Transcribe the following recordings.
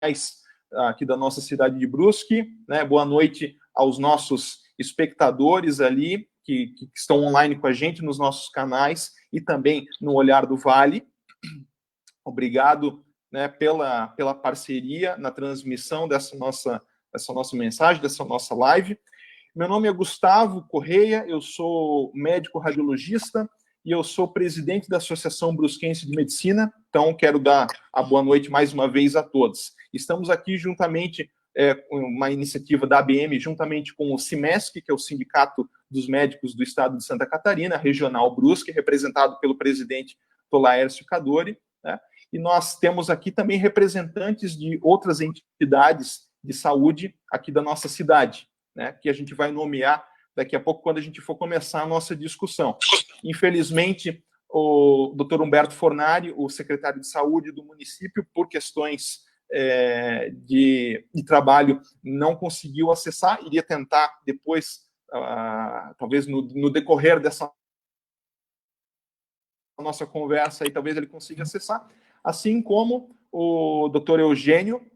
aqui da nossa cidade de Brusque, né? Boa noite aos nossos espectadores ali, que estão online com a gente nos nossos canais e também no Olhar do Vale. Obrigado, né, pela parceria na transmissão dessa nossa mensagem, dessa nossa live. Meu nome é Gustavo Correia, eu sou médico radiologista e eu sou presidente da Associação Brusquense de Medicina, então quero dar a boa noite mais uma vez a todos. Estamos aqui juntamente, uma iniciativa da ABM, juntamente com o CIMESC, que é o Sindicato dos Médicos do Estado de Santa Catarina, Regional Brusque, representado pelo presidente Tolaércio Cadori, né? E nós temos aqui também representantes de outras entidades de saúde aqui da nossa cidade, né, que a gente vai nomear daqui a pouco, quando a gente for começar a nossa discussão. Infelizmente, o Dr. Humberto Fornari, o secretário de saúde do município, por questões de trabalho, não conseguiu acessar, iria tentar depois, talvez no decorrer dessa nossa conversa, aí talvez ele consiga acessar, assim como o Dr. Eugênio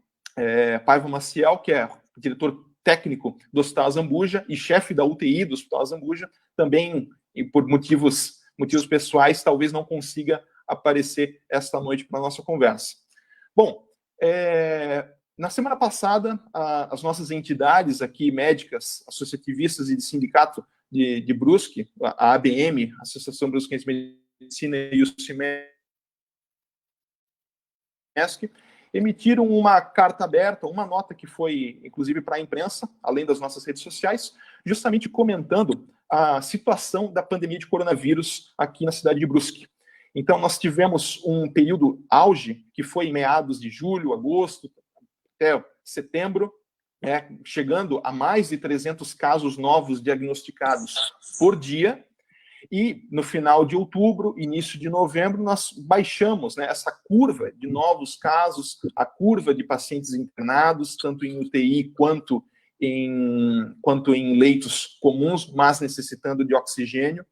Paiva Maciel, que é diretor técnico do Hospital Azambuja e chefe da UTI do Hospital Azambuja, também, e por motivos pessoais, talvez não consiga aparecer esta noite para a nossa conversa. Bom, na semana passada, as nossas entidades aqui, médicas, associativistas e de sindicato de Brusque, a ABM, Associação Brusquense de Medicina, e o CIMESC, emitiram uma carta aberta, uma nota que foi, inclusive, para a imprensa, além das nossas redes sociais, justamente comentando a situação da pandemia de coronavírus aqui na cidade de Brusque. Então, nós tivemos um período auge, que foi em meados de julho, agosto, até setembro, chegando a mais de 300 casos novos diagnosticados por dia. E no final de outubro, início de novembro, nós baixamos, né, essa curva de novos casos, a curva de pacientes internados, tanto em UTI quanto em leitos comuns, mas necessitando de oxigênio,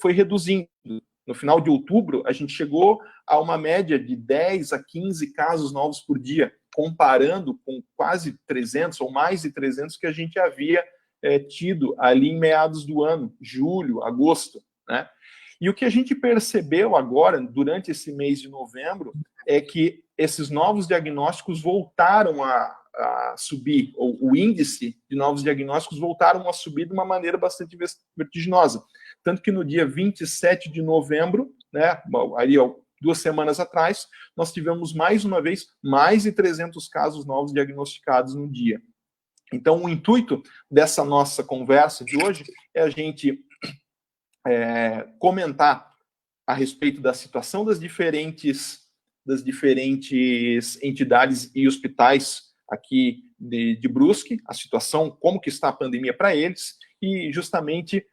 foi reduzindo. No final de outubro, a gente chegou a uma média de 10 a 15 casos novos por dia, comparando com quase 300 ou mais de 300 que a gente havia tido ali em meados do ano, julho, agosto, né? E o que a gente percebeu agora, durante esse mês de novembro, é que esses novos diagnósticos voltaram a subir, ou o índice de novos diagnósticos voltaram a subir de uma maneira bastante vertiginosa. Tanto que no dia 27 de novembro, né, aí 2 semanas atrás, nós tivemos mais uma vez mais de 300 casos novos diagnosticados no dia. Então, o intuito dessa nossa conversa de hoje é a gente comentar a respeito da situação das diferentes entidades e hospitais aqui de Brusque, a situação, como que está a pandemia para eles, e justamente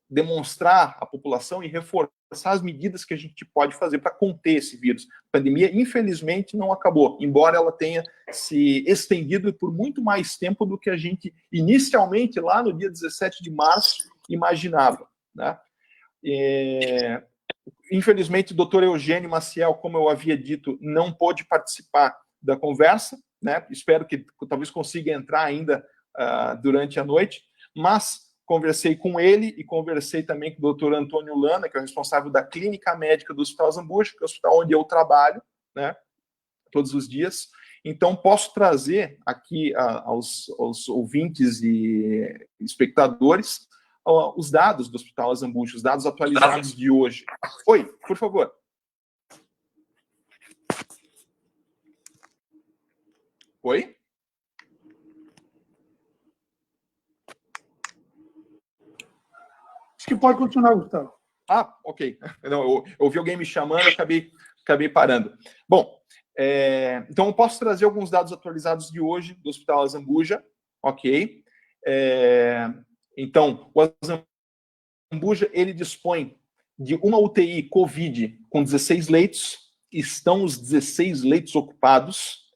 demonstrar à população e reforçar as medidas que a gente pode fazer para conter esse vírus. A pandemia, infelizmente, não acabou, embora ela tenha se estendido por muito mais tempo do que a gente inicialmente, lá no dia 17 de março, imaginava, né? Infelizmente, o doutor Eugênio Maciel, como eu havia dito, não pôde participar da conversa, né? Espero que talvez consiga entrar ainda durante a noite, mas conversei com ele e conversei também com o doutor Antônio Lana, que é o responsável da clínica médica do Hospital Azambuja, que é o hospital onde eu trabalho, né, todos os dias. Então, posso trazer aqui aos ouvintes e espectadores os dados do Hospital Azambuja, os dados atualizados de hoje. Oi, por favor. Oi? Acho que pode continuar, Gustavo. Ok. Não, eu ouvi alguém me chamando, acabei parando. Bom, então eu posso trazer alguns dados atualizados de hoje do Hospital Azambuja, ok? Então, o Azambuja, ele dispõe de uma UTI COVID com 16 leitos, estão os 16 leitos ocupados.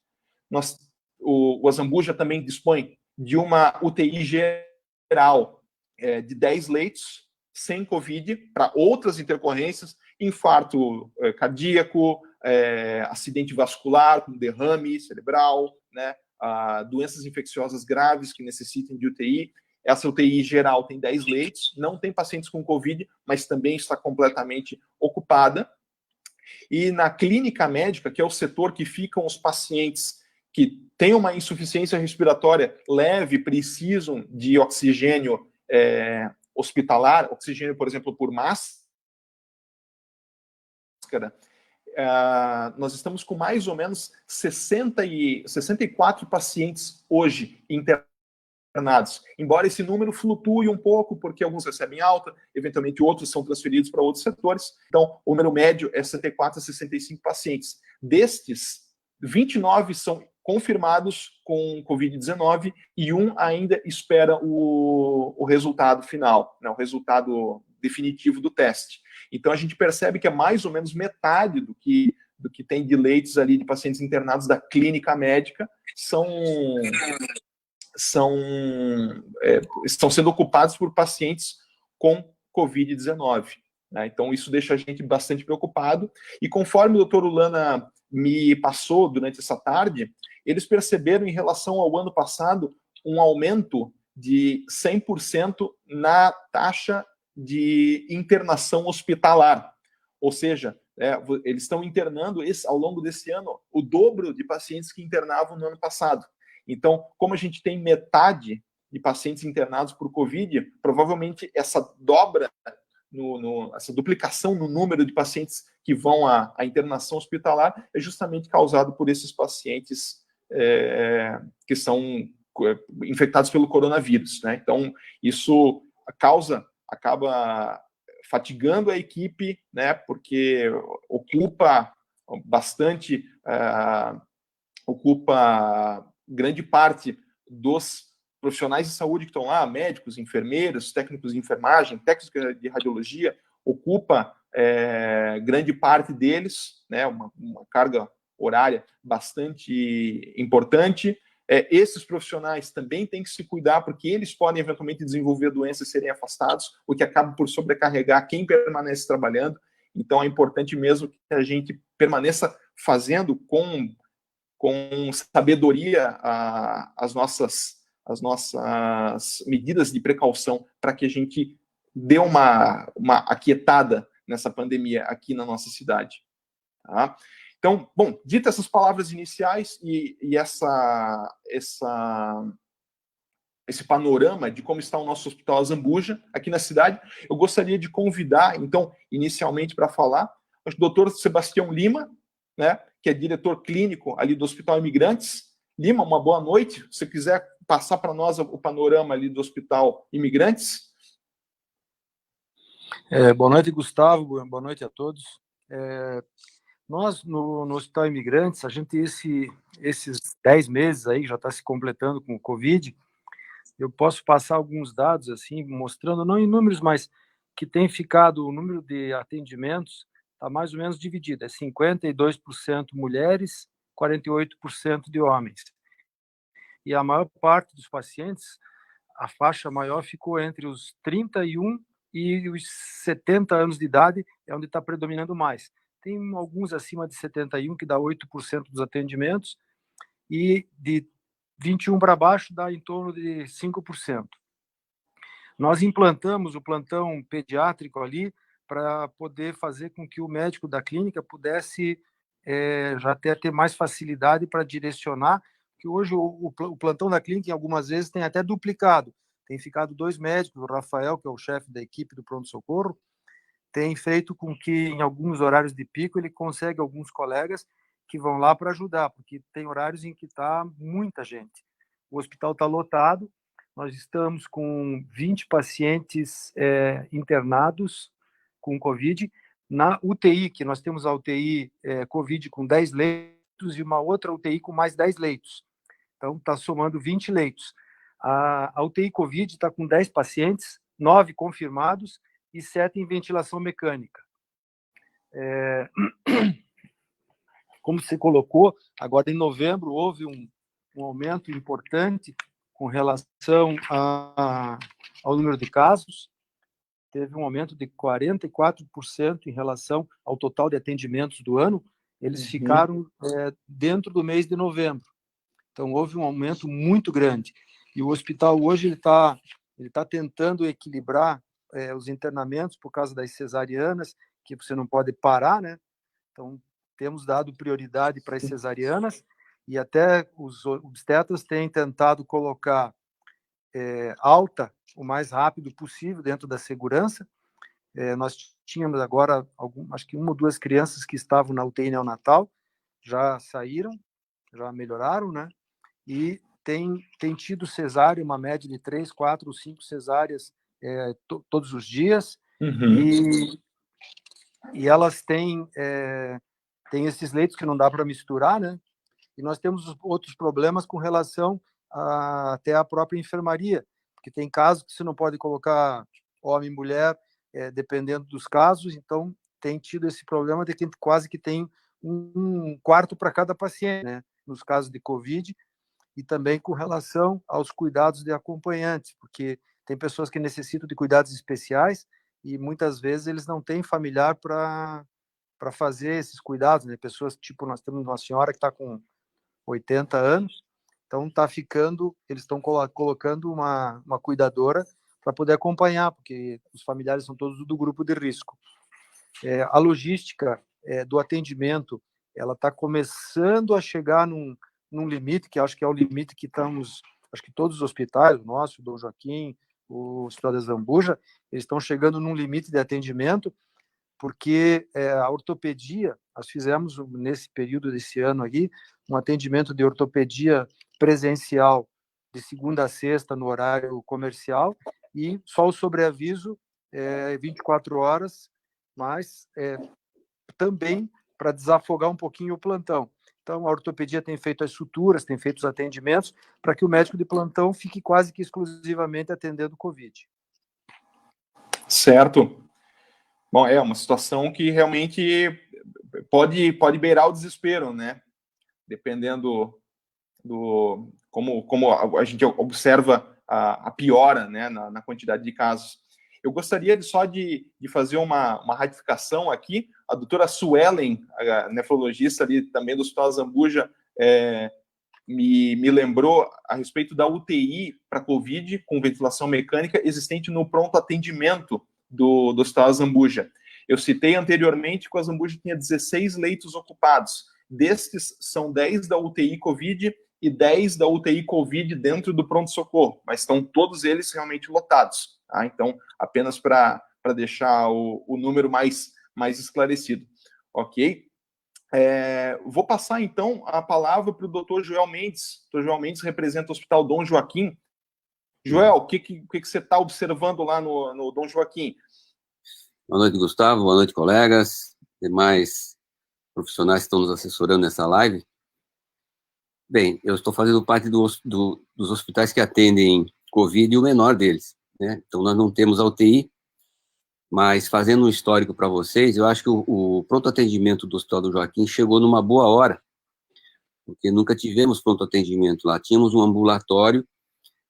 O Azambuja também dispõe de uma UTI geral de 10 leitos, sem Covid, para outras intercorrências, infarto cardíaco, acidente vascular, com derrame cerebral, né? Doenças infecciosas graves que necessitem de UTI. Essa UTI geral tem 10 leitos, não tem pacientes com Covid, mas também está completamente ocupada. E na clínica médica, que é o setor que ficam os pacientes que têm uma insuficiência respiratória leve, precisam de oxigênio hospitalar, oxigênio, por exemplo, por máscara, nós estamos com mais ou menos 64 pacientes hoje internados, embora esse número flutue um pouco, porque alguns recebem alta, eventualmente outros são transferidos para outros setores. Então, o número médio é 64 a 65 pacientes. Destes, 29 são confirmados com Covid-19 e um ainda espera o resultado final, né, o resultado definitivo do teste. Então, a gente percebe que é mais ou menos metade do que tem de leitos ali de pacientes internados da clínica médica estão sendo ocupados por pacientes com Covid-19. Né? Então, isso deixa a gente bastante preocupado. E conforme o doutor Ulana me passou durante essa tarde, eles perceberam, em relação ao ano passado, um aumento de 100% na taxa de internação hospitalar. Ou seja, eles estão internando, ao longo desse ano, o dobro de pacientes que internavam no ano passado. Então, como a gente tem metade de pacientes internados por Covid, provavelmente essa dobra, essa duplicação no número de pacientes que vão à internação hospitalar é justamente causado por esses pacientes que são infectados pelo coronavírus, né? Então, isso acaba fatigando a equipe, né? Porque ocupa grande parte dos profissionais de saúde que estão lá, médicos, enfermeiros, técnicos de enfermagem, técnicos de radiologia, ocupa grande parte deles, né, uma carga horária bastante importante. Esses profissionais também têm que se cuidar, porque eles podem eventualmente desenvolver doenças e serem afastados, o que acaba por sobrecarregar quem permanece trabalhando. Então, é importante mesmo que a gente permaneça fazendo com sabedoria as nossas medidas de precaução para que a gente dê uma aquietada nessa pandemia aqui na nossa cidade. Tá? Então, bom, dito essas palavras iniciais e esse panorama de como está o nosso Hospital Azambuja aqui na cidade, eu gostaria de convidar, então, inicialmente para falar, o doutor Sebastião Lima, né, que é diretor clínico ali do Hospital Imigrantes. Lima, uma boa noite. Se você quiser passar para nós o panorama ali do Hospital Imigrantes. Boa noite, Gustavo. Boa noite a todos. Nós, no Hospital Imigrantes, a gente, esses 10 meses aí, já está se completando com o Covid, eu posso passar alguns dados, assim, mostrando, não em números, mas que tem ficado, o número de atendimentos está mais ou menos dividido, é 52% mulheres, 48% de homens. E a maior parte dos pacientes, a faixa maior ficou entre os 31 e os 70 anos de idade, é onde está predominando mais. Tem alguns acima de 71, que dá 8% dos atendimentos, e de 21 para baixo dá em torno de 5%. Nós implantamos o plantão pediátrico ali para poder fazer com que o médico da clínica pudesse já ter mais facilidade para direcionar, que hoje o plantão da clínica, algumas vezes, tem até duplicado. Tem ficado 2 médicos, o Rafael, que é o chefe da equipe do pronto-socorro, tem feito com que, em alguns horários de pico, ele consegue alguns colegas que vão lá para ajudar, porque tem horários em que está muita gente. O hospital está lotado, nós estamos com 20 pacientes internados com Covid. Na UTI, que nós temos a UTI Covid com 10 leitos e uma outra UTI com mais 10 leitos. Então, está somando 20 leitos. A UTI Covid está com 10 pacientes, 9 confirmados e 7 em ventilação mecânica. Como você colocou, agora em novembro houve um aumento importante com relação ao número de casos. Teve um aumento de 44% em relação ao total de atendimentos do ano, eles ficaram dentro do mês de novembro. Então, houve um aumento muito grande. E o hospital hoje ele tá tentando equilibrar os internamentos por causa das cesarianas, que você não pode parar, né? Então, temos dado prioridade para as cesarianas e até os obstetras têm tentado colocar alta o mais rápido possível dentro da segurança. Nós tínhamos agora, acho que 1 ou 2 crianças que estavam na UTI neonatal, já saíram, já melhoraram, né? E tem tido cesárea, uma média de 3, 4, 5 cesáreas todos os dias, e elas têm esses leitos que não dá para misturar, né? E nós temos outros problemas com relação até à própria enfermaria, porque tem casos que você não pode colocar homem e mulher, dependendo dos casos, então tem tido esse problema de que quase que tem um quarto para cada paciente, né? Nos casos de Covid, e também com relação aos cuidados de acompanhantes, porque tem pessoas que necessitam de cuidados especiais e muitas vezes eles não têm familiar para fazer esses cuidados, né? Pessoas, tipo, nós temos uma senhora que está com 80 anos, então eles estão colocando uma cuidadora para poder acompanhar, porque os familiares são todos do grupo de risco. A logística do atendimento, ela está começando a chegar num limite, que acho que é o limite que estamos, acho que todos os hospitais, o nosso, o Dom Joaquim, o Hospital da Zambuja, eles estão chegando num limite de atendimento, porque a ortopedia, nós fizemos nesse período desse ano aqui, um atendimento de ortopedia presencial de segunda a sexta no horário comercial, e só o sobreaviso 24 horas, mas também para desafogar um pouquinho o plantão. Então, a ortopedia tem feito as suturas, tem feito os atendimentos, para que o médico de plantão fique quase que exclusivamente atendendo o Covid. Certo. Bom, é uma situação que realmente pode beirar o desespero, né? Dependendo do como a gente observa a piora, né, na quantidade de casos. Eu gostaria de fazer uma ratificação aqui. A doutora Suelen, a nefrologista ali também do Hospital Zambuja, me lembrou a respeito da UTI para Covid com ventilação mecânica existente no pronto atendimento do Hospital Zambuja. Eu citei anteriormente que o Zambuja tinha 16 leitos ocupados. Destes, são 10 da UTI Covid e 10 da UTI Covid dentro do pronto-socorro, mas estão todos eles realmente lotados. Tá? Então, apenas para deixar o número mais esclarecido. Ok? Vou passar, então, a palavra para o Dr. Joel Mendes. O Dr. Joel Mendes representa o Hospital Dom Joaquim. Joel, o que você está observando lá no Dom Joaquim? Boa noite, Gustavo. Boa noite, colegas. Demais profissionais que estão nos assessorando nessa live. Bem, eu estou fazendo parte dos hospitais que atendem Covid e o menor deles, né? Então, nós não temos a UTI, mas fazendo um histórico para vocês, eu acho que o pronto atendimento do Hospital do Joaquim chegou numa boa hora, porque nunca tivemos pronto atendimento lá. Tínhamos um ambulatório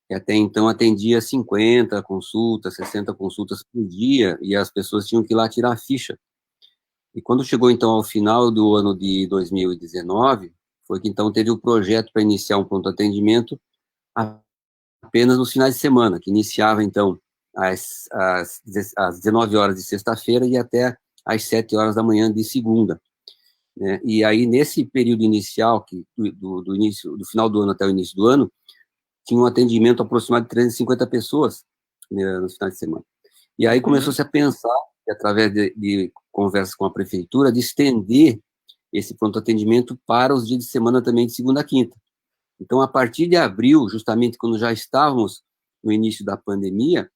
que até então atendia 50 consultas, 60 consultas por dia, e as pessoas tinham que ir lá tirar a ficha. E quando chegou, então, ao final do ano de 2019, foi que, então, teve o projeto para iniciar um pronto atendimento apenas nos finais de semana, que iniciava, então, às 19 horas de sexta-feira e até às 7 horas da manhã de segunda. Né? E aí, nesse período inicial, do final do ano até o início do ano, tinha um atendimento aproximado de 350 pessoas, né, nos finais de semana. E aí começou-se a pensar, através de conversas com a prefeitura, de estender esse pronto atendimento para os dias de semana também, de segunda a quinta. Então, a partir de abril, justamente quando já estávamos no início da pandemia,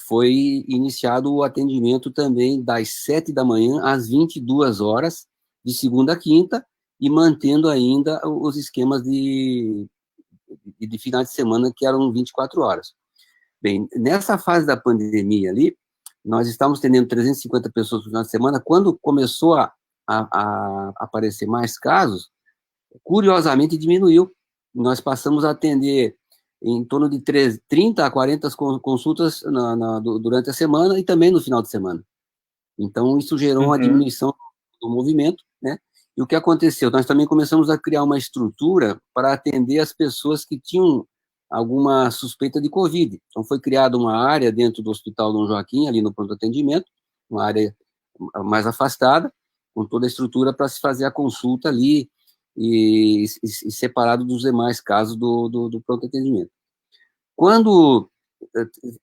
foi iniciado o atendimento também das 7 da manhã às 22 horas, de segunda a quinta, e mantendo ainda os esquemas de final de semana, que eram 24 horas. Bem, nessa fase da pandemia ali, nós estávamos atendendo 350 pessoas por final de semana. Quando começou a aparecer mais casos, curiosamente diminuiu. Nós passamos a atender em torno de 30 a 40 consultas durante a semana e também no final de semana. Então, isso gerou uma diminuição do movimento, né? E o que aconteceu? Nós também começamos a criar uma estrutura para atender as pessoas que tinham alguma suspeita de Covid. Então, foi criada uma área dentro do Hospital Dom Joaquim, ali no pronto atendimento, uma área mais afastada, com toda a estrutura para se fazer a consulta ali e separado dos demais casos do pronto atendimento. Quando,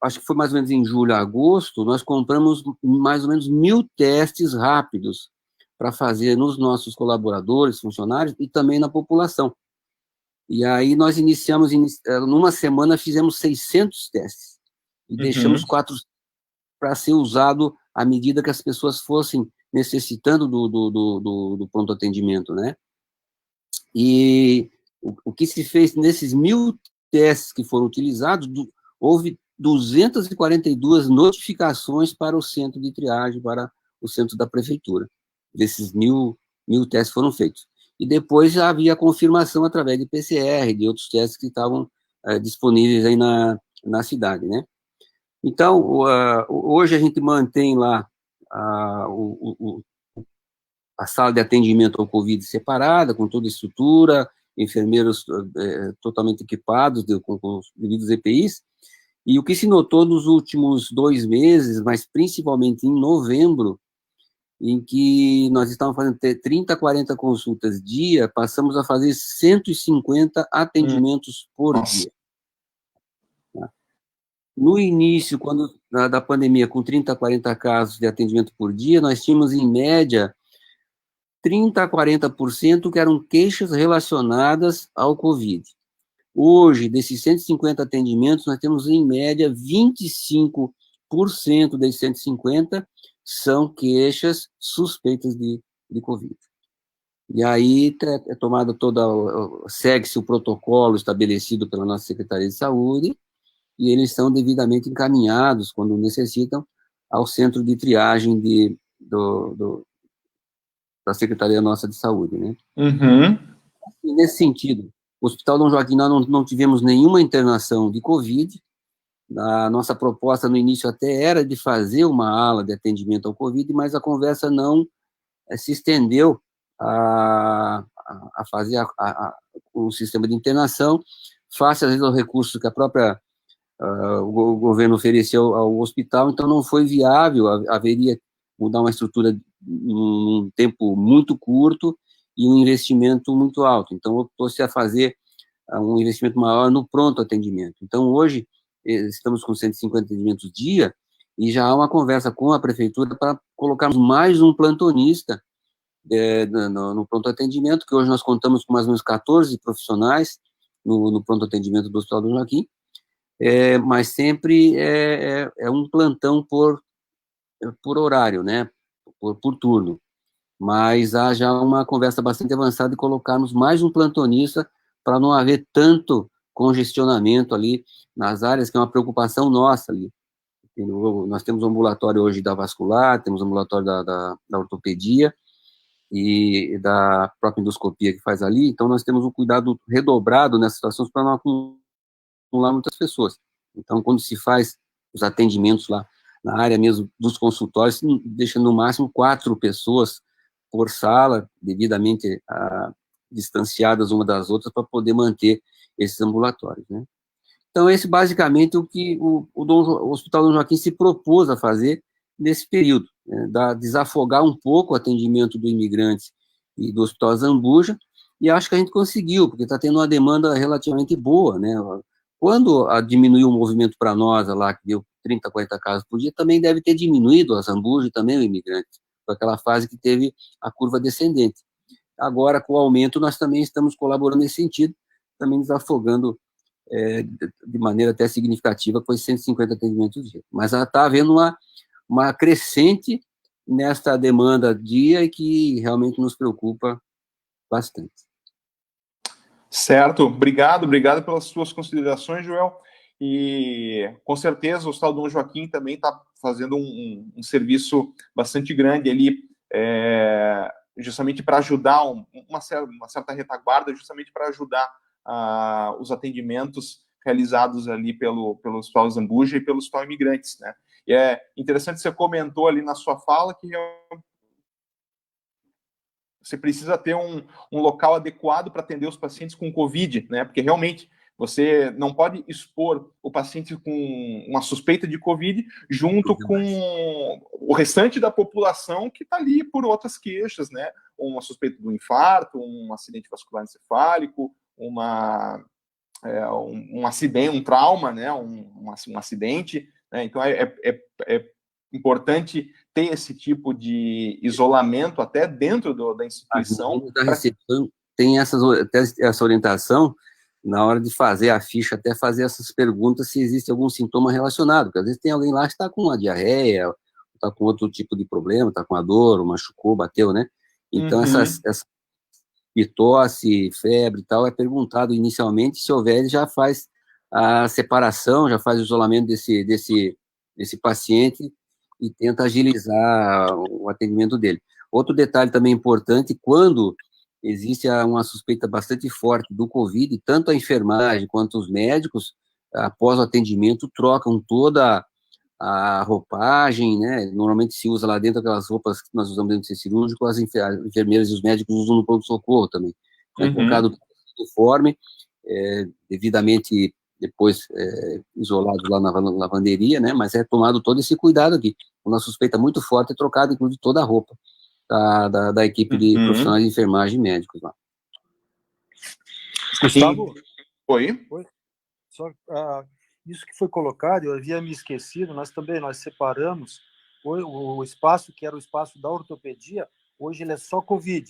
acho que foi mais ou menos em julho, agosto, nós compramos mais ou menos 1.000 testes rápidos para fazer nos nossos colaboradores, funcionários e também na população. E aí nós iniciamos, numa semana fizemos 600 testes e deixamos 4 para ser usado à medida que as pessoas fossem necessitando do pronto atendimento, né? E o que se fez nesses 1.000 testes que foram utilizados, houve 242 notificações para o centro de triagem, para o centro da prefeitura. Desses 1.000 testes foram feitos. E depois já havia confirmação através de PCR, de outros testes que estavam disponíveis aí na cidade, né? Então, hoje a gente mantém lá a sala de atendimento ao Covid separada, com toda a estrutura, enfermeiros totalmente equipados, com os devidos EPIs, e o que se notou nos últimos 2 meses, mas principalmente em novembro, em que nós estávamos fazendo 30, 40 consultas dia, passamos a fazer 150 atendimentos por dia. No início, da pandemia, com 30, 40 casos de atendimento por dia, nós tínhamos, em média, 30% a 40% que eram queixas relacionadas ao Covid. Hoje, desses 150 atendimentos, nós temos, em média, 25% desses 150 são queixas suspeitas de Covid. E aí é tomada segue-se o protocolo estabelecido pela nossa Secretaria de Saúde, e eles são devidamente encaminhados, quando necessitam, ao centro de triagem da Secretaria Nossa de Saúde, né? E nesse sentido, o Hospital Dom Joaquim, nós não tivemos nenhuma internação de Covid. A nossa proposta no início até era de fazer uma ala de atendimento ao Covid, mas a conversa não se estendeu a fazer o sistema de internação, face às vezes ao recurso que o governo ofereceu ao hospital, então não foi viável, haveria mudar uma estrutura num tempo muito curto e um investimento muito alto. Então, optou-se a fazer um investimento maior no pronto atendimento. Então, hoje, estamos com 150 atendimentos dia e já há uma conversa com a prefeitura para colocarmos mais um plantonista no pronto atendimento, que hoje nós contamos com mais ou menos 14 profissionais no pronto atendimento do Hospital do Joaquim, mas sempre é um plantão por horário, né, por turno. Mas há já uma conversa bastante avançada de colocarmos mais um plantonista para não haver tanto congestionamento ali nas áreas, que é uma preocupação nossa ali. Nós temos um ambulatório hoje da vascular, temos um ambulatório da ortopedia e da própria endoscopia que faz ali, então nós temos um cuidado redobrado nessas situações para não acumular muitas pessoas. Então, quando se faz os atendimentos lá na área mesmo dos consultórios, deixa no máximo 4 pessoas por sala, devidamente distanciadas uma das outras, para poder manter esses ambulatórios, né? Então, esse basicamente o que o Hospital Dom Joaquim se propôs a fazer nesse período, né, desafogar um pouco o atendimento do imigrante e do Hospital Zambuja, e acho que a gente conseguiu, porque está tendo uma demanda relativamente boa, né? Quando diminuiu o movimento para nós, lá, que deu 30, 40 casos por dia, também deve ter diminuído a Zambuja e também o imigrante, foi aquela fase que teve a curva descendente. Agora, com o aumento, nós também estamos colaborando nesse sentido, também desafogando de maneira até significativa, com 150 atendimentos dia. Mas está havendo uma crescente nesta demanda dia e que realmente nos preocupa bastante. Certo, obrigado pelas suas considerações, Joel. E com certeza o Hospital Dom Joaquim também está fazendo um serviço bastante grande ali, justamente para ajudar uma certa retaguarda, justamente para ajudar os atendimentos realizados ali pelo Hospital Zambuja e pelo Hospital Imigrantes, né? E é interessante, você comentou ali na sua fala que você precisa ter um local adequado para atender os pacientes com Covid, né? Porque realmente você não pode expor o paciente com uma suspeita de Covid junto com o restante da população que está ali por outras queixas, né? Uma suspeita de um infarto, um acidente vascular encefálico, um acidente, um trauma, né? Um acidente, né? Então é importante ter esse tipo de isolamento até dentro da instituição. Da recepção tem essa orientação na hora de fazer a ficha, até fazer essas perguntas se existe algum sintoma relacionado, porque às vezes tem alguém lá que está com uma diarreia, está com outro tipo de problema, está com a dor, machucou, bateu, né? Então, essa tosse, febre e tal, é perguntado inicialmente, se houver, ele já faz a separação, já faz o isolamento desse paciente e tenta agilizar o atendimento dele. Outro detalhe também importante, quando existe uma suspeita bastante forte do Covid, tanto a enfermagem quanto os médicos, após o atendimento, trocam toda a roupagem, né? Normalmente se usa lá dentro aquelas roupas que nós usamos dentro do centro cirúrgico, as enfermeiras e os médicos usam no pronto-socorro também. Foi colocado o uniforme, devidamente depois isolado lá na lavanderia, né? Mas é tomado todo esse cuidado aqui. Uma suspeita muito forte é trocado, inclusive, toda a roupa da equipe de profissionais de enfermagem e médicos lá. Gustavo? Oi? Só, isso que foi colocado, eu havia me esquecido, nós separamos o espaço que era o espaço da ortopedia, hoje ele é só Covid,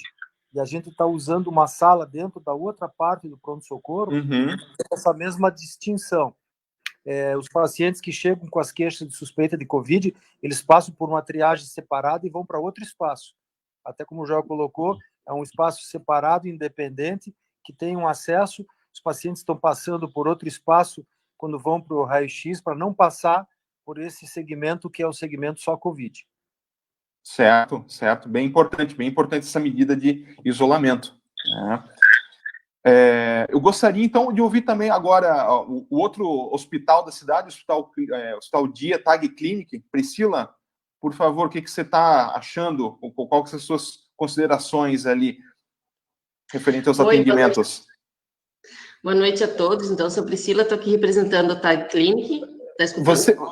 e a gente está usando uma sala dentro da outra parte do pronto-socorro, essa mesma distinção. Os pacientes que chegam com as queixas de suspeita de Covid, eles passam por uma triagem separada e vão para outro espaço. Até como o João colocou, é um espaço separado, independente, que tem um acesso, os pacientes estão passando por outro espaço quando vão para o raio-x, para não passar por esse segmento que é o segmento só Covid. Certo. Bem importante essa medida de isolamento. Eu gostaria, então, de ouvir também agora o outro hospital da cidade, o Hospital Dia, TAG Clinic. Priscila, por favor, o que você está achando? Qual que são as suas considerações ali referente aos atendimentos? Boa noite a todos. Então, sou Priscila, estou aqui representando o TAG Clinic. Está escutando?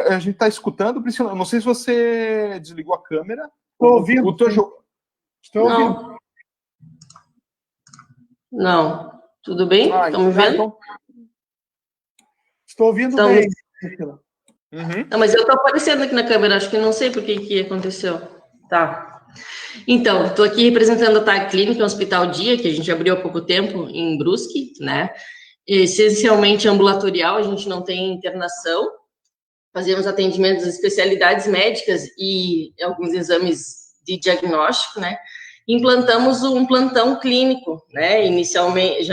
A gente está escutando, Priscila. Não sei se você desligou a câmera. Estou ouvindo. Estou ouvindo. Não. Tudo bem? Estão me vendo? Então... Estou ouvindo bem. Não, mas eu estou aparecendo aqui na câmera. Acho que não sei por que aconteceu. Tá. Então, estou aqui representando a TAG Clinic, um hospital dia, que a gente abriu há pouco tempo em Brusque, né? Essencialmente ambulatorial, a gente não tem internação, fazemos atendimentos de especialidades médicas e alguns exames de diagnóstico, né? Implantamos um plantão clínico, né? Inicialmente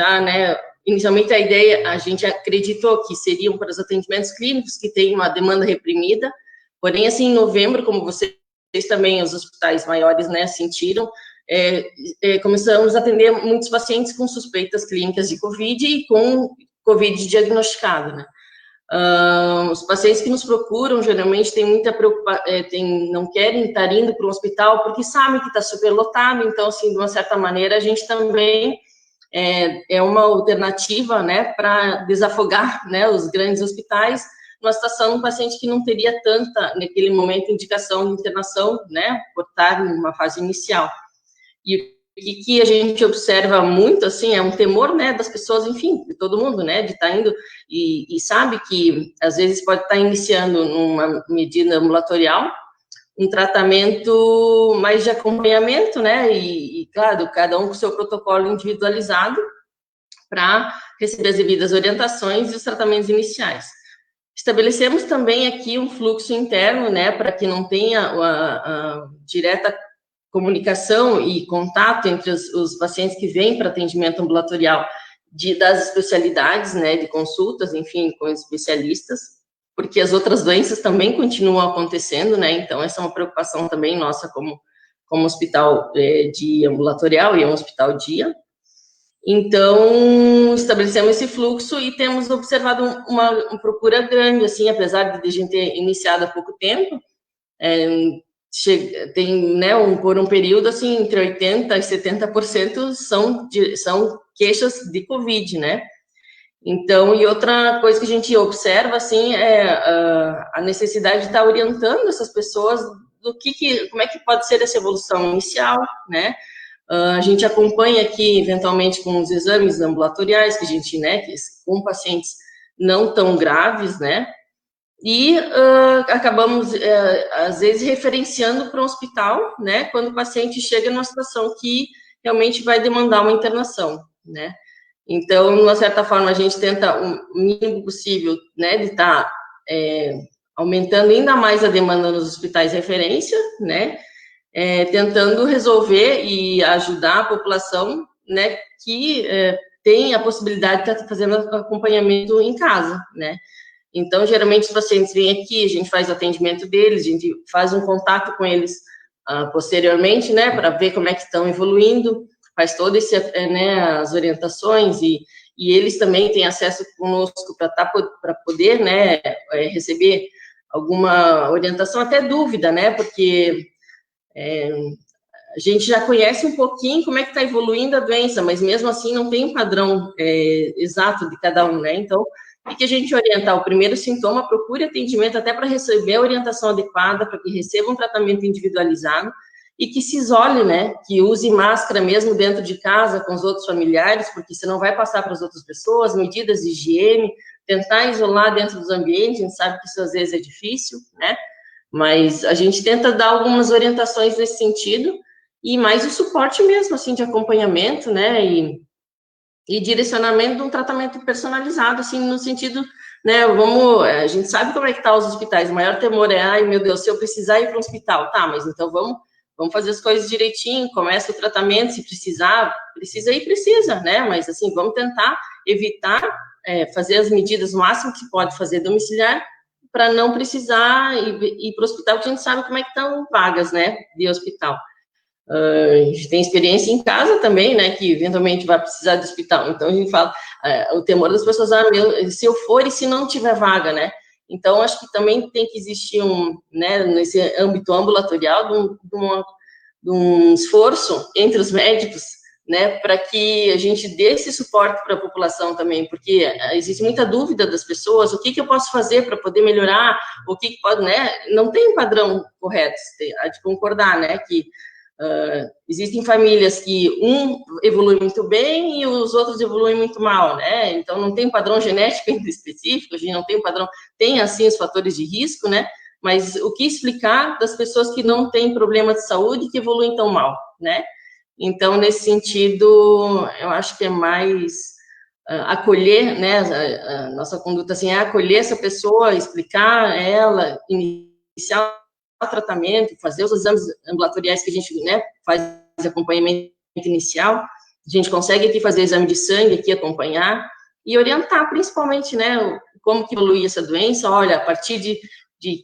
a ideia, a gente acreditou que seriam para os atendimentos clínicos que têm uma demanda reprimida, porém, assim, em novembro, como vocês também, os hospitais maiores, né, sentiram, começamos a atender muitos pacientes com suspeitas clínicas de Covid e com Covid diagnosticado, né. Os pacientes que nos procuram, geralmente, têm muita preocupação, não querem estar indo para um hospital porque sabem que está superlotado, então, assim, de uma certa maneira, a gente também é uma alternativa, né, para desafogar, né, os grandes hospitais, numa situação de um paciente que não teria tanta, naquele momento, indicação de internação, né, por estar numa fase inicial. E o que a gente observa muito, assim, é um temor, né, das pessoas, enfim, de todo mundo, né, de estar indo e sabe que, às vezes, pode estar iniciando numa medida ambulatorial, um tratamento mais de acompanhamento, né, e claro, cada um com o seu protocolo individualizado para receber as devidas orientações e os tratamentos iniciais. Estabelecemos também aqui um fluxo interno, né, para que não tenha a direta comunicação e contato entre os pacientes que vêm para atendimento ambulatorial das especialidades, né, de consultas, enfim, com especialistas, porque as outras doenças também continuam acontecendo, né, então essa é uma preocupação também nossa como hospital de ambulatorial e um hospital dia. Então, estabelecemos esse fluxo e temos observado uma procura grande, assim, apesar de a gente ter iniciado há pouco tempo, tem, né, por um período, assim, entre 80% e 70% são queixas de Covid, né? Então, e outra coisa que a gente observa, assim, é a necessidade de estar orientando essas pessoas como é que pode ser essa evolução inicial, né? A gente acompanha aqui, eventualmente, com os exames ambulatoriais que a gente, né, com pacientes não tão graves, né? E acabamos, às vezes, referenciando para um hospital, né, quando o paciente chega numa situação que realmente vai demandar uma internação, né. Então, de uma certa forma, a gente tenta o mínimo possível, né, de estar aumentando ainda mais a demanda nos hospitais de referência, né, tentando resolver e ajudar a população, né, que tem a possibilidade de estar fazendo acompanhamento em casa, né. Então, geralmente, os pacientes vêm aqui, a gente faz o atendimento deles, a gente faz um contato com eles posteriormente, né, para ver como é que estão evoluindo, faz todo esse, né, as orientações, e eles também têm acesso conosco para poder, né, receber alguma orientação, até dúvida, né, porque a gente já conhece um pouquinho como é que está evoluindo a doença, mas mesmo assim não tem um padrão exato de cada um, né, então, o que a gente orienta? O primeiro sintoma, procure atendimento até para receber a orientação adequada, para que receba um tratamento individualizado e que se isole, né? Que use máscara mesmo dentro de casa com os outros familiares, porque senão vai passar para as outras pessoas, medidas de higiene, tentar isolar dentro dos ambientes, a gente sabe que isso às vezes é difícil, né? Mas a gente tenta dar algumas orientações nesse sentido e mais o suporte mesmo, assim, de acompanhamento, né? E direcionamento de um tratamento personalizado, assim, no sentido, né, a gente sabe como é que tá os hospitais, o maior temor é, ai, meu Deus, se eu precisar ir para um hospital, tá, mas então vamos fazer as coisas direitinho, começa o tratamento, se precisar, precisa, né, mas, assim, vamos tentar evitar, fazer as medidas o máximo que pode fazer domiciliar, para não precisar ir para o hospital, porque a gente sabe como é que estão vagas, né, de hospital. A gente tem experiência em casa também, né, que eventualmente vai precisar de hospital, então a gente fala, o temor das pessoas, se eu for e se não tiver vaga, né, então acho que também tem que existir né, nesse âmbito ambulatorial, de um esforço entre os médicos, né, para que a gente dê esse suporte para a população também, porque existe muita dúvida das pessoas, o que eu posso fazer para poder melhorar, o que pode, né, não tem um padrão correto, há de concordar, né, que existem famílias que evolui muito bem e os outros evoluem muito mal, né? Então, não tem padrão genético específico, a gente não tem padrão, tem, assim, os fatores de risco, né? Mas o que explicar das pessoas que não têm problema de saúde e que evoluem tão mal, né? Então, nesse sentido, eu acho que é mais acolher, né? A nossa conduta, assim, é acolher essa pessoa, explicar ela, iniciar o tratamento, fazer os exames ambulatoriais que a gente, né, faz acompanhamento inicial, a gente consegue aqui fazer exame de sangue, aqui acompanhar, e orientar principalmente, né, como que evolui essa doença, olha, a partir de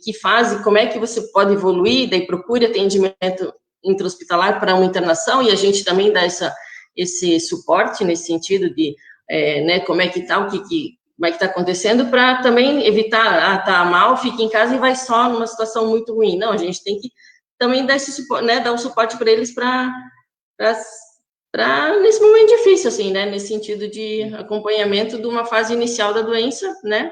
que fase, como é que você pode evoluir, daí procure atendimento intra-hospitalar para uma internação, e a gente também dá esse suporte nesse sentido de, né, como é que está, como é que está acontecendo, para também evitar, tá mal, fica em casa e vai só numa situação muito ruim. Não, a gente tem que também dar esse suporte, né, dar um suporte para eles para nesse momento difícil, assim, né, nesse sentido de acompanhamento de uma fase inicial da doença, né,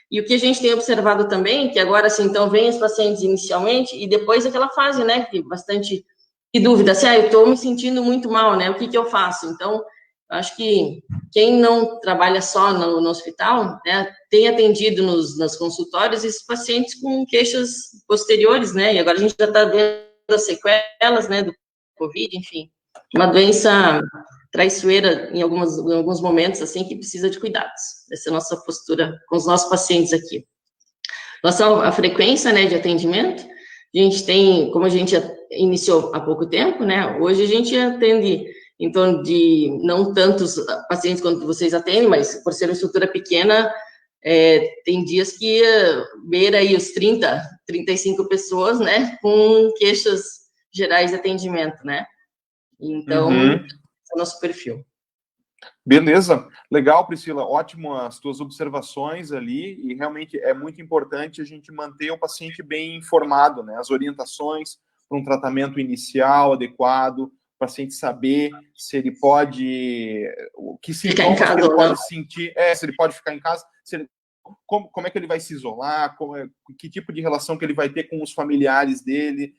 e o que a gente tem observado também, que agora, assim, então, vem os pacientes inicialmente e depois aquela fase, né, que bastante de dúvida, assim, eu estou me sentindo muito mal, né, o que eu faço? Então, acho que quem não trabalha só no hospital, né, tem atendido nos consultórios esses pacientes com queixas posteriores, né, e agora a gente já está vendo as sequelas, né, do Covid, enfim, uma doença traiçoeira em alguns momentos, assim, que precisa de cuidados. Essa é a nossa postura com os nossos pacientes aqui. Em relação à frequência, né, de atendimento, a gente tem, como a gente iniciou há pouco tempo, né, hoje a gente atende em torno de, não tantos pacientes quanto vocês atendem, mas por ser uma estrutura pequena, tem dias que beira aí os 30, 35 pessoas, né, com queixas gerais de atendimento, né. Então, esse é o nosso perfil. Beleza, legal, Priscila, ótimo as tuas observações ali, e realmente é muito importante a gente manter o paciente bem informado, né, as orientações para um tratamento inicial adequado, o paciente saber se ele pode, que sintomas que ele pode sentir, se ele pode ficar em casa, se ele, como é que ele vai se isolar, que tipo de relação que ele vai ter com os familiares dele,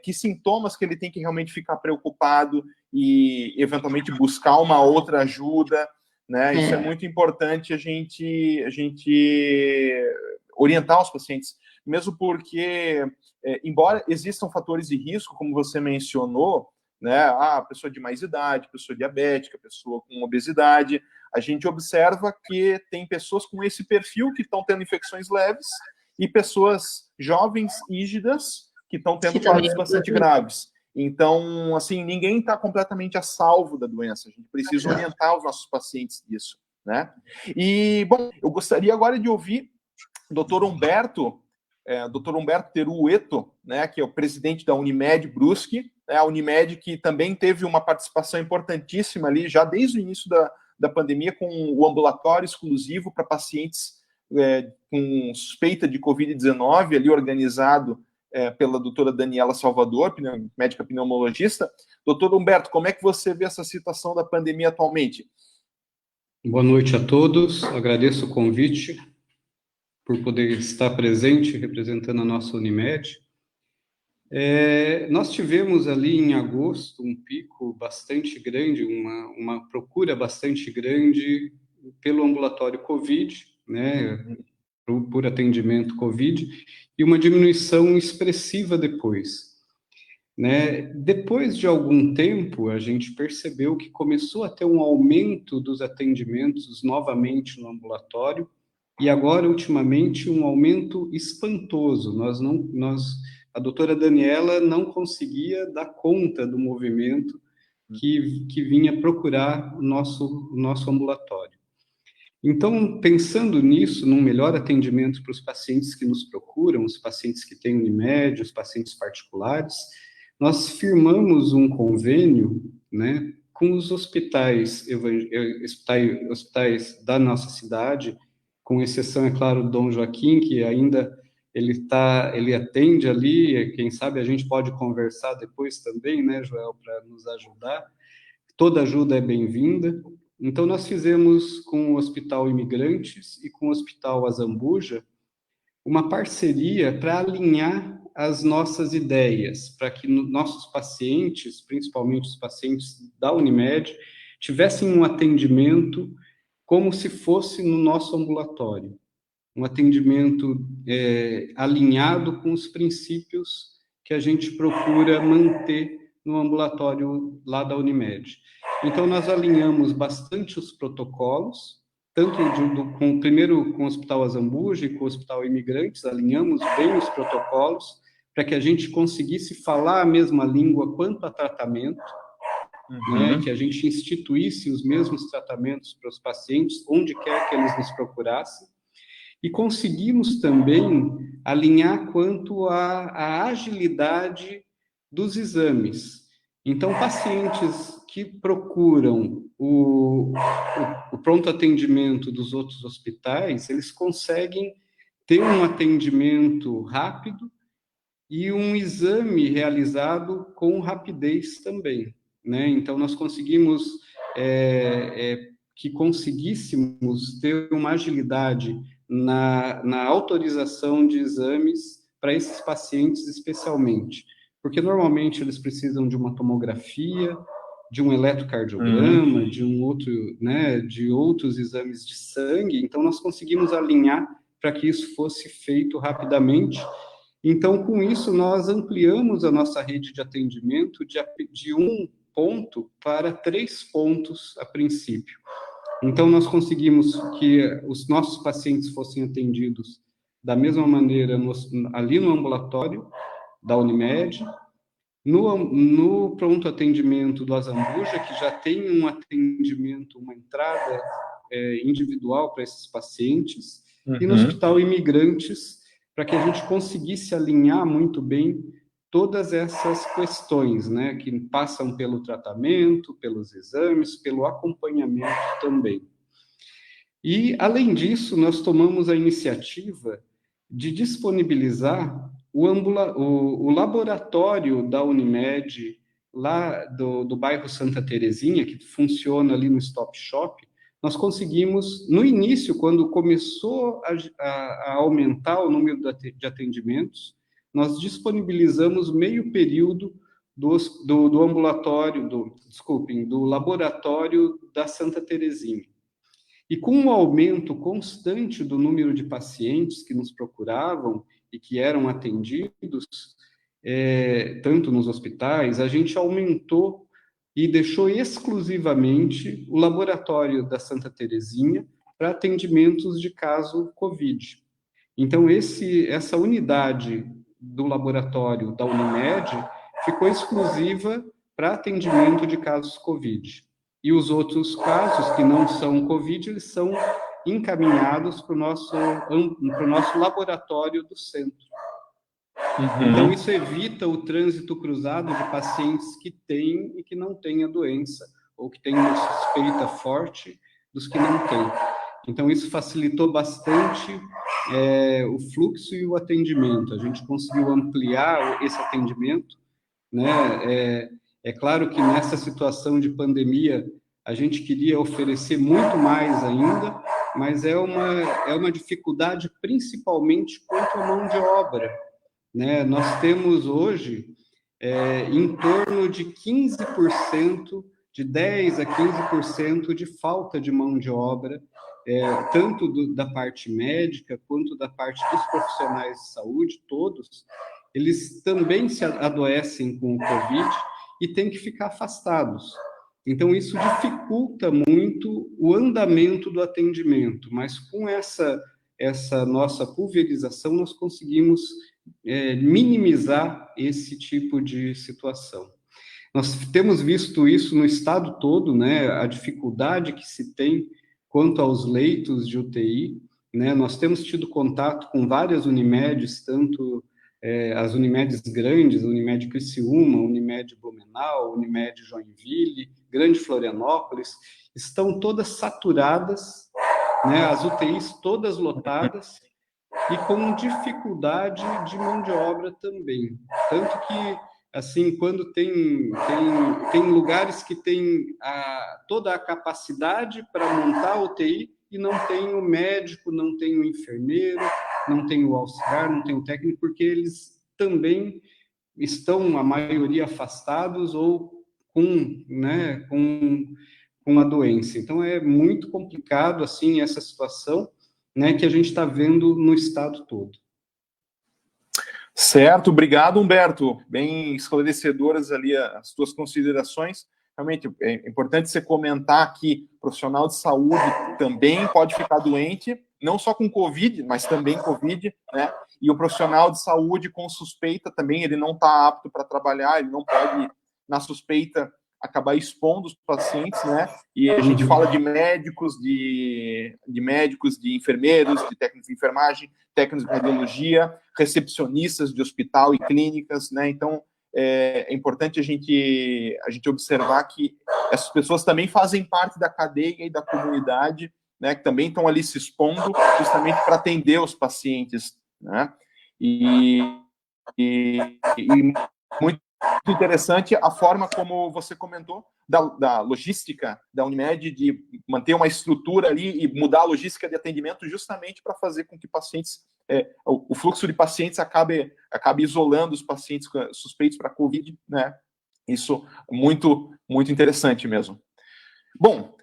que sintomas que ele tem que realmente ficar preocupado e eventualmente buscar uma outra ajuda, né? Isso é muito importante a gente orientar os pacientes, mesmo porque, embora existam fatores de risco, como você mencionou, né? Pessoa de mais idade, pessoa diabética, pessoa com obesidade, a gente observa que tem pessoas com esse perfil que estão tendo infecções leves e pessoas jovens, rígidas, que estão tendo quadros bastante graves. Então, assim, ninguém está completamente a salvo da doença. A gente precisa orientar os nossos pacientes disso, né? E, bom, eu gostaria agora de ouvir o Dr. Humberto Terueto, né, que é o presidente da Unimed Brusque, a Unimed que também teve uma participação importantíssima ali, já desde o início da pandemia, com o ambulatório exclusivo para pacientes com suspeita de Covid-19, ali organizado pela doutora Daniela Salvador, médica pneumologista. Doutor Humberto, como é que você vê essa situação da pandemia atualmente? Boa noite a todos, agradeço o convite por poder estar presente representando a nossa Unimed. Nós tivemos ali em agosto um pico bastante grande, uma procura bastante grande pelo ambulatório Covid, né, por atendimento Covid, e uma diminuição expressiva depois. Né? Depois de algum tempo, a gente percebeu que começou a ter um aumento dos atendimentos novamente no ambulatório, e agora, ultimamente, um aumento espantoso. A doutora Daniela não conseguia dar conta do movimento que vinha procurar o nosso ambulatório. Então, pensando nisso, num melhor atendimento para os pacientes que nos procuram, os pacientes que têm Unimed, os pacientes particulares, nós firmamos um convênio, né, com os hospitais da nossa cidade, com exceção, é claro, do Dom Joaquim, que ainda ele atende ali, quem sabe a gente pode conversar depois também, né, Joel, para nos ajudar. Toda ajuda é bem-vinda. Então, nós fizemos com o Hospital Imigrantes e com o Hospital Azambuja uma parceria para alinhar as nossas ideias, para que nossos pacientes, principalmente os pacientes da Unimed, tivessem um atendimento como se fosse no nosso ambulatório. Um atendimento alinhado com os princípios que a gente procura manter no ambulatório lá da Unimed. Então, nós alinhamos bastante os protocolos, tanto primeiro com o Hospital Azambuja e com o Hospital Imigrantes, alinhamos bem os protocolos para que a gente conseguisse falar a mesma língua quanto a tratamento, né, que a gente instituísse os mesmos tratamentos para os pacientes, onde quer que eles nos procurassem, e conseguimos também alinhar quanto à agilidade dos exames. Então, pacientes que procuram o pronto atendimento dos outros hospitais, eles conseguem ter um atendimento rápido e um exame realizado com rapidez também, né? Então, nós conseguimos que conseguíssemos ter uma agilidade na autorização de exames para esses pacientes especialmente, porque normalmente eles precisam de uma tomografia, de um eletrocardiograma, de outros exames de sangue, então nós conseguimos alinhar para que isso fosse feito rapidamente. Então, com isso, nós ampliamos a nossa rede de atendimento de 1 ponto para 3 pontos a princípio. Então, nós conseguimos que os nossos pacientes fossem atendidos da mesma maneira ali no ambulatório da Unimed, no pronto atendimento do Azambuja, que já tem um atendimento, uma entrada individual para esses pacientes, e no Hospital Imigrantes, para que a gente conseguisse alinhar muito bem todas essas questões, né, que passam pelo tratamento, pelos exames, pelo acompanhamento também. E, além disso, nós tomamos a iniciativa de disponibilizar o laboratório da Unimed, lá do bairro Santa Terezinha, que funciona ali no Stop Shop. Nós conseguimos, no início, quando começou a aumentar o número de atendimentos, nós disponibilizamos meio período do ambulatório, do laboratório da Santa Terezinha. E com o aumento constante do número de pacientes que nos procuravam e que eram atendidos, tanto nos hospitais, a gente aumentou e deixou exclusivamente o laboratório da Santa Terezinha para atendimentos de caso COVID. Então, essa unidade do laboratório da Unimed ficou exclusiva para atendimento de casos COVID. E os outros casos que não são COVID, eles são encaminhados para o nosso laboratório do centro. Então, isso evita o trânsito cruzado de pacientes que têm e que não têm a doença, ou que têm uma suspeita forte dos que não têm. Então, isso facilitou bastante o fluxo e o atendimento. A gente conseguiu ampliar esse atendimento, né? É claro que nessa situação de pandemia, a gente queria oferecer muito mais ainda, mas é uma dificuldade principalmente quanto à mão de obra, né? Nós temos hoje em torno de 15%, de 10% a 15% de falta de mão de obra, tanto da parte médica quanto da parte dos profissionais de saúde, todos, eles também se adoecem com o Covid e têm que ficar afastados. Então, isso dificulta muito o andamento do atendimento, mas com essa nossa pulverização, nós conseguimos minimizar esse tipo de situação. Nós temos visto isso no estado todo, né, a dificuldade que se tem quanto aos leitos de UTI, né, nós temos tido contato com várias Unimedes, tanto as Unimedes grandes, Unimed Criciúma, Unimed Blumenau, Unimed Joinville, Grande Florianópolis, estão todas saturadas, né, as UTIs todas lotadas e com dificuldade de mão de obra também. Tanto que, assim, quando tem lugares que tem toda a capacidade para montar a UTI e não tem o médico, não tem o enfermeiro, não tem o auxiliar, não tem o técnico, porque eles também estão, a maioria, afastados ou com a doença. Então, é muito complicado, assim, essa situação, né, que a gente está vendo no estado todo. Certo, obrigado, Humberto. Bem esclarecedoras ali as tuas considerações. Realmente é importante você comentar que o profissional de saúde também pode ficar doente, não só com Covid, mas também Covid, né? E o profissional de saúde com suspeita também, ele não está apto para trabalhar, ele não pode, na suspeita, acabar expondo os pacientes, né? E a gente fala de médicos, de enfermeiros, de técnicos de enfermagem, técnicos de radiologia, recepcionistas de hospital e clínicas, né? Então, é importante a gente observar que essas pessoas também fazem parte da cadeia e da comunidade, né? Que também estão ali se expondo justamente para atender os pacientes, né? E muito interessante a forma como você comentou da logística da Unimed, de manter uma estrutura ali e mudar a logística de atendimento justamente para fazer com que pacientes, o fluxo de pacientes acabe isolando os pacientes suspeitos para COVID, né? Isso muito, muito interessante mesmo. Bom,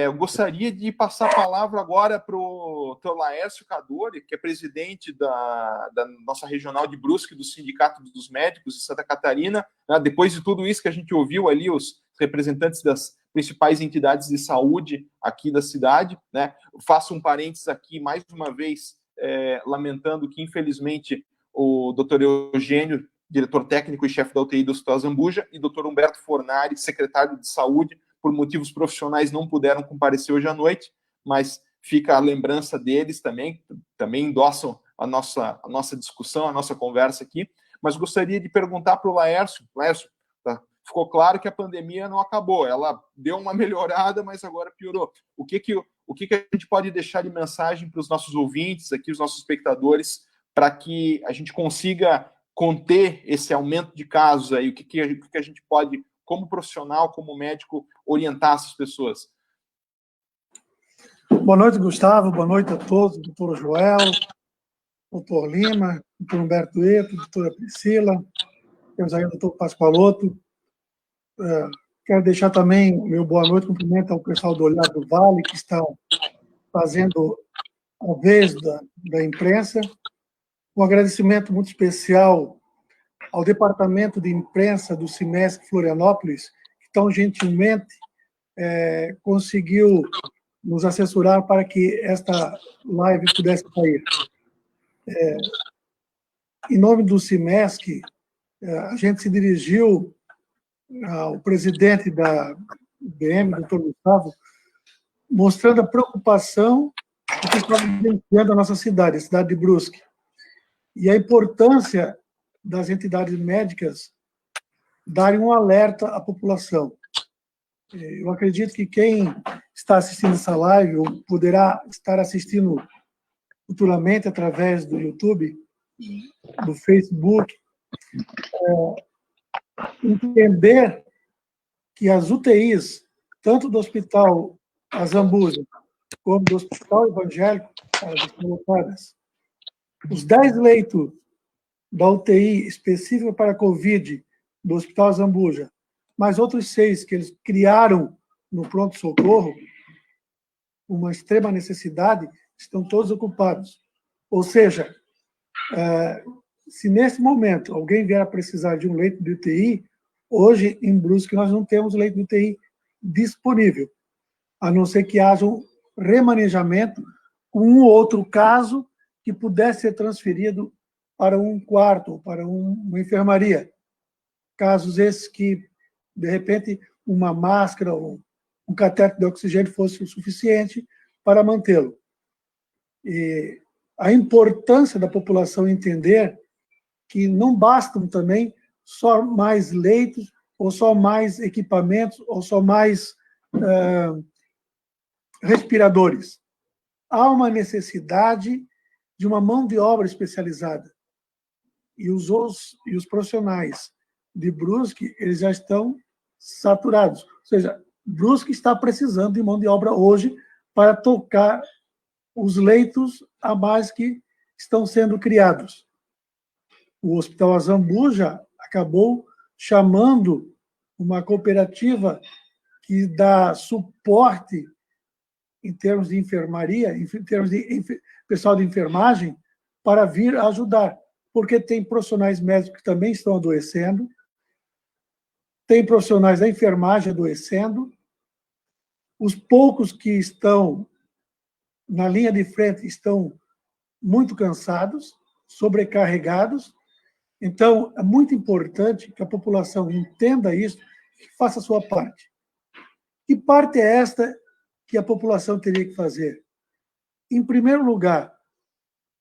eu gostaria de passar a palavra agora para o Dr. Laércio Cadori, que é presidente da nossa regional de Brusque, do Sindicato dos Médicos de Santa Catarina. Depois de tudo isso que a gente ouviu ali, os representantes das principais entidades de saúde aqui da cidade, né? Faço um parênteses aqui, mais uma vez, lamentando que, infelizmente, o Dr. Eugênio, diretor técnico e chefe da UTI do Hospital Zambuja, e Dr. Humberto Fornari, secretário de Saúde, por motivos profissionais não puderam comparecer hoje à noite, mas fica a lembrança deles também endossam a nossa discussão, a nossa conversa aqui. mas gostaria de perguntar para o Laércio. Laércio, tá? Ficou claro que a pandemia não acabou, ela deu uma melhorada, mas agora piorou. O que a gente pode deixar de mensagem para os nossos ouvintes aqui, os nossos espectadores, para que a gente consiga conter esse aumento de casos aí? O que a gente pode, como profissional, como médico, orientar essas pessoas? Boa noite, Gustavo. Boa noite a todos. Doutor Joel, doutor Lima, doutor Humberto Eto, doutora Priscila, temos aí o doutor Pascoaloto. Quero deixar também o meu boa noite, cumprimento ao pessoal do Olhar do Vale, que estão fazendo a vez da imprensa. Um agradecimento muito especial ao Departamento de Imprensa do SIMESC Florianópolis, que tão gentilmente conseguiu nos assessorar para que esta live pudesse sair. Em nome do SIMESC, a gente se dirigiu ao presidente da BM, doutor Gustavo, mostrando a preocupação que estava vivenciando a nossa cidade, a cidade de Brusque, e a importância das entidades médicas darem um alerta à população. Eu acredito que quem está assistindo essa live ou poderá estar assistindo futuramente através do YouTube, do Facebook, entender que as UTIs, tanto do Hospital Azambuja como do Hospital Evangélico, estão lotadas. Os 10 leitos da UTI específica para a Covid do Hospital Azambuja, mais outros 6 que eles criaram no pronto-socorro, uma extrema necessidade, estão todos ocupados. Ou seja, se nesse momento alguém vier a precisar de um leito de UTI, hoje em Brusque nós não temos leito de UTI disponível, a não ser que haja um remanejamento com um outro caso que pudesse ser transferido para um quarto, ou para uma enfermaria. Casos esses que, de repente, uma máscara ou um catéter de oxigênio fosse o suficiente para mantê-lo. E a importância da população entender que não bastam também só mais leitos, ou só mais equipamentos, ou só mais respiradores. Há uma necessidade de uma mão de obra especializada. E os profissionais de Brusque, eles já estão saturados. Ou seja, Brusque está precisando de mão de obra hoje para tocar os leitos a mais que estão sendo criados. O Hospital Azambuja acabou chamando uma cooperativa que dá suporte em termos de enfermaria, em termos de pessoal de enfermagem, para vir ajudar, porque tem profissionais médicos que também estão adoecendo, tem profissionais da enfermagem adoecendo, os poucos que estão na linha de frente estão muito cansados, sobrecarregados. Então, é muito importante que a população entenda isso e faça a sua parte. Que parte é esta que a população teria que fazer? Em primeiro lugar,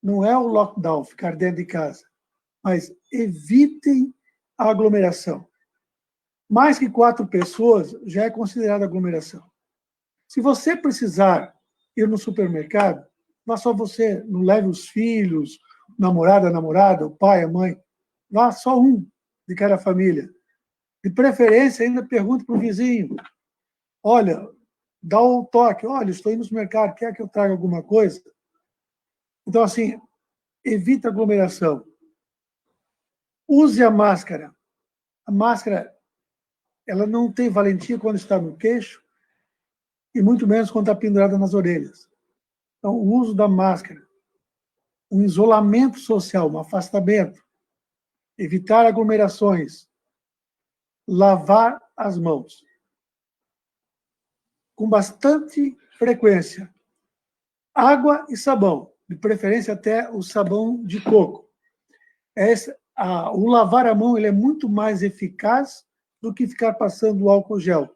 não é o lockdown, ficar dentro de casa, mas evitem a aglomeração. Mais que 4 pessoas já é considerada aglomeração. Se você precisar ir no supermercado, vá só você, não leve os filhos, a namorada, o pai, a mãe. Vá só um de cada família. De preferência, ainda pergunte para o vizinho. Olha, dá o toque. Olha, estou indo no supermercado, quer que eu traga alguma coisa? Então, assim, evita aglomeração. Use a máscara. A máscara, ela não tem valentia quando está no queixo e muito menos quando está pendurada nas orelhas. Então, o uso da máscara, um isolamento social, um afastamento, evitar aglomerações, lavar as mãos com bastante frequência. Água e sabão, de preferência até o sabão de coco. O lavar a mão ele é muito mais eficaz do que ficar passando o álcool gel.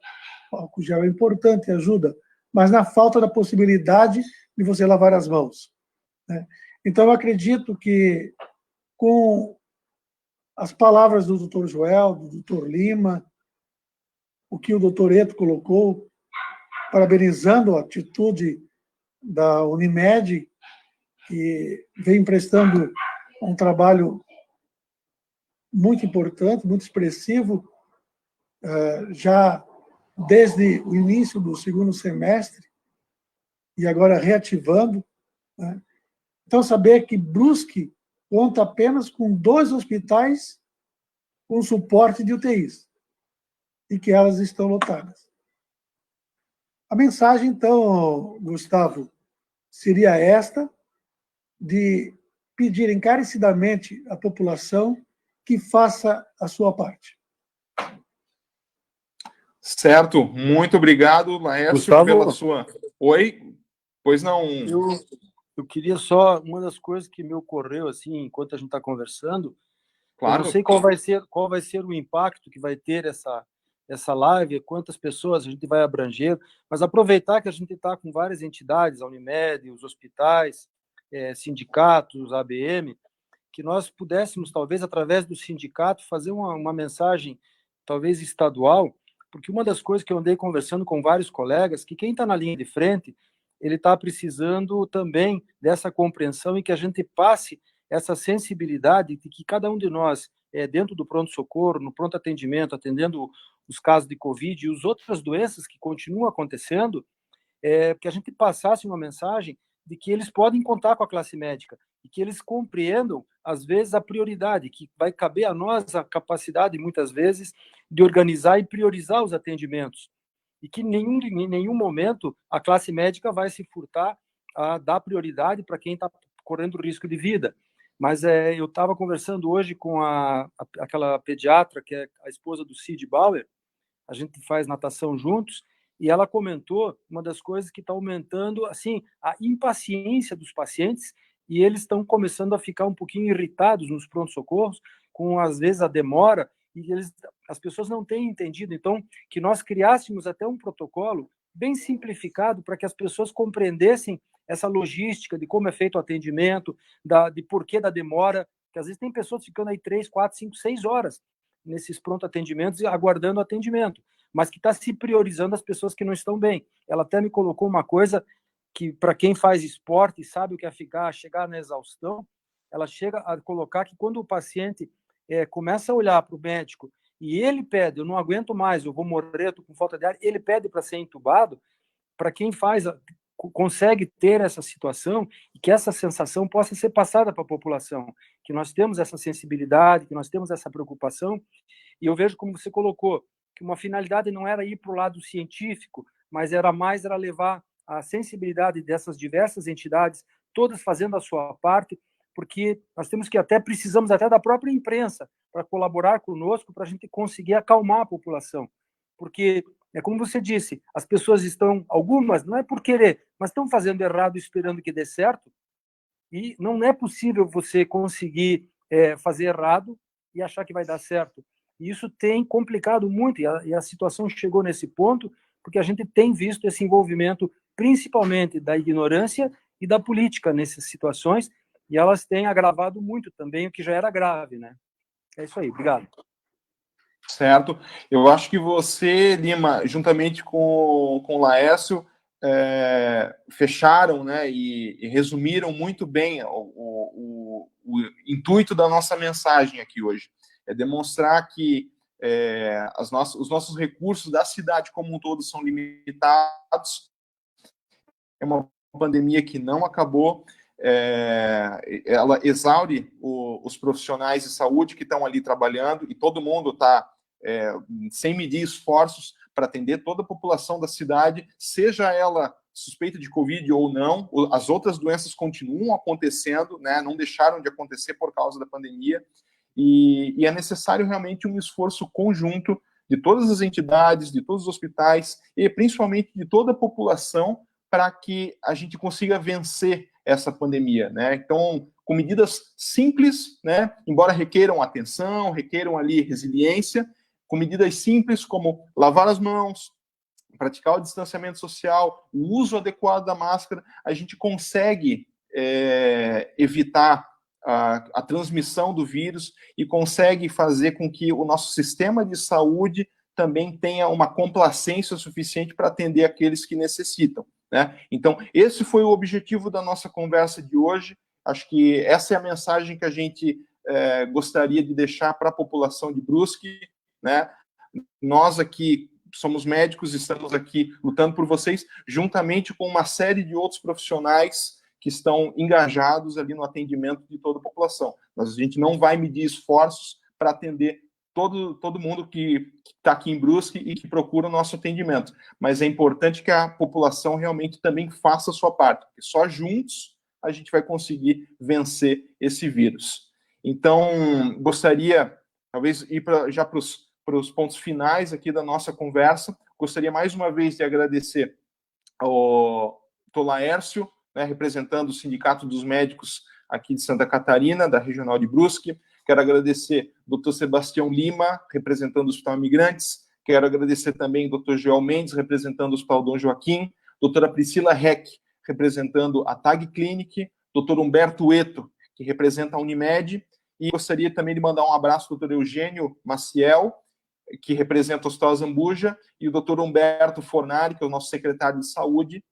O álcool gel é importante, ajuda, mas na falta da possibilidade de você lavar as mãos. Né? Então, eu acredito que com as palavras do doutor Joel, do doutor Lima, o que o doutor Eto colocou, parabenizando a atitude da Unimed, que vem prestando um trabalho muito importante, muito expressivo, já desde o início do segundo semestre, e agora reativando, né? Então, saber que Brusque conta apenas com 2 hospitais com suporte de UTIs, e que elas estão lotadas. A mensagem, então, Gustavo, seria esta, de pedir encarecidamente à população que faça a sua parte. Certo, muito obrigado, Laércio, Gustavo, pela sua... Oi? Pois não. Eu queria só, uma das coisas que me ocorreu, assim, enquanto a gente está conversando, Claro. eu não sei qual vai ser o impacto que vai ter essa live, quantas pessoas a gente vai abranger, mas aproveitar que a gente está com várias entidades, a Unimed, os hospitais, sindicatos, a ABM, que nós pudéssemos, talvez, através do sindicato, fazer uma mensagem, talvez estadual, porque uma das coisas que eu andei conversando com vários colegas, que quem está na linha de frente, ele está precisando também dessa compreensão e que a gente passe essa sensibilidade de que cada um de nós, dentro do pronto-socorro, no pronto atendimento, atendendo os casos de Covid e as outras doenças que continuam acontecendo, que a gente passasse uma mensagem de que eles podem contar com a classe médica e que eles compreendam, às vezes, a prioridade, que vai caber a nós a capacidade, muitas vezes, de organizar e priorizar os atendimentos. E que em nenhum momento a classe médica vai se furtar a dar prioridade para quem está correndo risco de vida. Mas eu estava conversando hoje com aquela pediatra, que é a esposa do Cid Bauer, a gente faz natação juntos, e ela comentou uma das coisas que está aumentando assim, a impaciência dos pacientes, e eles estão começando a ficar um pouquinho irritados nos pronto-socorros, com, às vezes, a demora, e as pessoas não têm entendido. Então, que nós criássemos até um protocolo bem simplificado para que as pessoas compreendessem essa logística de como é feito o atendimento, de porquê da demora, que às vezes tem pessoas ficando aí 3, 4, 5, 6 horas nesses pronto-atendimentos, aguardando o atendimento, mas que está se priorizando as pessoas que não estão bem. Ela até me colocou uma coisa que, para quem faz esporte e sabe o que é chegar na exaustão, ela chega a colocar que quando o paciente começa a olhar para o médico e ele pede, eu não aguento mais, eu vou morrer, estou com falta de ar, ele pede para ser entubado, para quem consegue ter essa situação e que essa sensação possa ser passada para a população, que nós temos essa sensibilidade, que nós temos essa preocupação, e eu vejo como você colocou, que uma finalidade não era ir para o lado científico, mas era levar a sensibilidade dessas diversas entidades, todas fazendo a sua parte, porque nós precisamos até da própria imprensa para colaborar conosco, para a gente conseguir acalmar a população. Porque, como você disse, as pessoas algumas, não é por querer, mas estão fazendo errado esperando que dê certo, e não é possível você conseguir fazer errado e achar que vai dar certo. E isso tem complicado muito, e a situação chegou nesse ponto, porque a gente tem visto esse envolvimento, principalmente da ignorância e da política nessas situações, e elas têm agravado muito também o que já era grave, né? É isso aí, obrigado. Certo. Eu acho que você, Lima, juntamente com o Laércio, fecharam, né, e resumiram muito bem o intuito da nossa mensagem aqui hoje. É demonstrar que os nossos recursos da cidade como um todo são limitados. É uma pandemia que não acabou. Ela exaure os profissionais de saúde que estão ali trabalhando, e todo mundo está sem medir esforços para atender toda a população da cidade, seja ela suspeita de Covid ou não. As outras doenças continuam acontecendo, né, não deixaram de acontecer por causa da pandemia, e é necessário realmente um esforço conjunto de todas as entidades, de todos os hospitais, e principalmente de toda a população, para que a gente consiga vencer essa pandemia, né? Então, com medidas simples, né, embora requeram atenção, requeram ali resiliência, com medidas simples como lavar as mãos, praticar o distanciamento social, o uso adequado da máscara, a gente consegue evitar a transmissão do vírus e consegue fazer com que o nosso sistema de saúde também tenha uma complacência suficiente para atender aqueles que necessitam, né? Então, esse foi o objetivo da nossa conversa de hoje. Acho que essa é a mensagem que a gente gostaria de deixar para a população de Brusque, né? Nós aqui somos médicos, estamos aqui lutando por vocês, juntamente com uma série de outros profissionais que estão engajados ali no atendimento de toda a população. Mas a gente não vai medir esforços para atender todo mundo que está aqui em Brusque e que procura o nosso atendimento. Mas é importante que a população realmente também faça a sua parte, porque só juntos a gente vai conseguir vencer esse vírus. Então, gostaria, talvez, ir já para os pontos finais aqui da nossa conversa. Gostaria mais uma vez de agradecer ao Dr. Laércio, né, representando o Sindicato dos Médicos aqui de Santa Catarina, da Regional de Brusque. Quero agradecer ao Dr. Sebastião Lima, representando o Hospital Imigrantes. Quero agradecer também ao Dr. Joel Mendes, representando o Hospital Dom Joaquim. Doutora Priscila Heck, representando a TAG Clinic. Dr. Humberto Eto, que representa a Unimed. E gostaria também de mandar um abraço ao Dr. Eugênio Maciel, que representa o Hospital Zambuja, e o Dr. Humberto Fornari, que é o nosso secretário de saúde,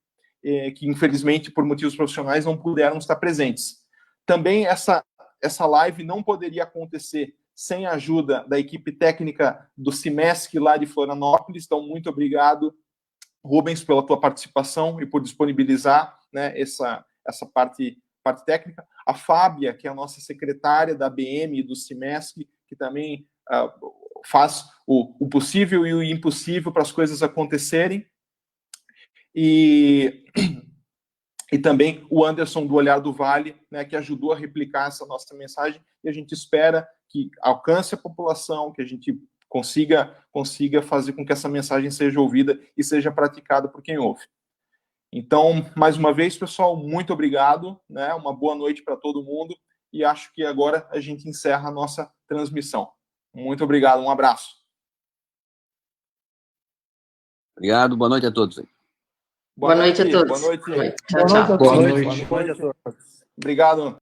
que infelizmente, por motivos profissionais, não puderam estar presentes. Também essa live não poderia acontecer sem a ajuda da equipe técnica do CIMESC lá de Florianópolis. Então, muito obrigado, Rubens, pela tua participação e por disponibilizar, né, essa parte técnica. A Fábia, que é a nossa secretária da ABM e do CIMESC, que também faz o possível e o impossível para as coisas acontecerem. E também o Anderson do Olhar do Vale, né, que ajudou a replicar essa nossa mensagem, e a gente espera que alcance a população, que a gente consiga fazer com que essa mensagem seja ouvida e seja praticada por quem ouve. Então, mais uma vez, pessoal, muito obrigado, né, uma boa noite para todo mundo, e acho que agora a gente encerra a nossa transmissão. Muito obrigado, um abraço. Obrigado, boa noite a todos. Boa noite a todos. Boa noite. Tchau, tchau. Boa noite a todos. Obrigado.